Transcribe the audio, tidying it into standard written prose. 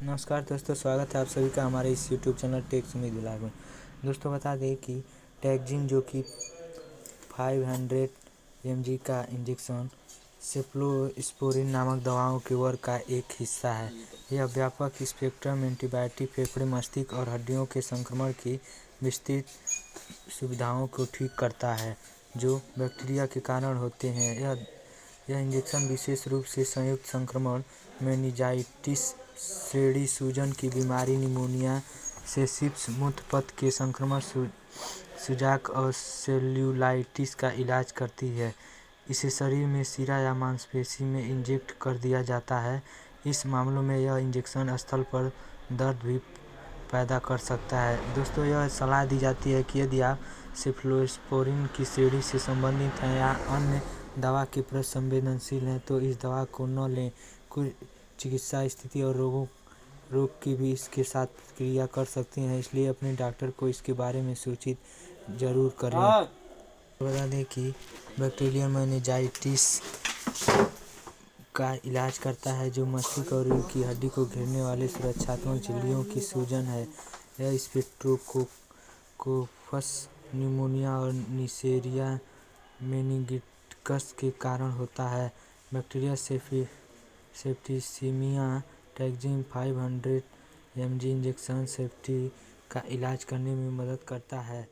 नमस्कार दोस्तों, स्वागत है आप सभी का हमारे इस YouTube channel Tech Sumit blog में। दोस्तों बता दें कि टैक्जिन जो कि 500 mg का इंजेक्शन सेफ्लोस्पोरिन नामक दवाओं के वर्ग का एक हिस्सा है। यह व्यापक स्पेक्ट्रम एंटीबायोटिक फेफड़े, मस्तिष्क और हड्डियों के संक्रमण की विस्तृत सुविधाओं को ठीक करता है जो बैक्टीरिया के कारण होते हैं। यह इंजेक्शन विशेष रूप से संयुक्त संक्रमण, मेनिंजाइटिस, श्रेणी सूजन की बीमारी, निमोनिया, सेप्सिस, मूत्रपथ के संक्रमण, सूजन और सेल्यूलाइटिस का इलाज करती है। इसे शरीर में शिरा या मांसपेशी में इंजेक्ट कर दिया जाता है। इस मामलों में यह इंजेक्शन स्थल पर दर्द भी पैदा कर सकता है। दोस्तों, यह सलाह दी जाती है कि यदि आप सेफ्लोस्पोरिन की श्रेणी से संबंधित हैं या अन्य दवा के प्रति संवेदनशील हैं तो इस दवा को न लें। कुछ चिकित्सा स्थिति और रोग की भी इसके साथ प्रतिक्रिया कर सकती हैं, इसलिए अपने डॉक्टर को इसके बारे में सूचित जरूर करें। बता दें कि बैक्टीरियल मेनिंजाइटिस का इलाज करता है जो मस्तिष्क और रीढ़ की हड्डी को घेरने वाले सुरक्षात्मक झिल्लियों की सूजन है। यह स्ट्रेप्टोकोकस निमोनिया और नीसेरिया मेनिंगिटिस के कारण होता है। बैक्टीरियल सेप्टिसीमिया टैक्जिन 500 mg इंजेक्शन सेप्टिक का इलाज करने में मदद करता है।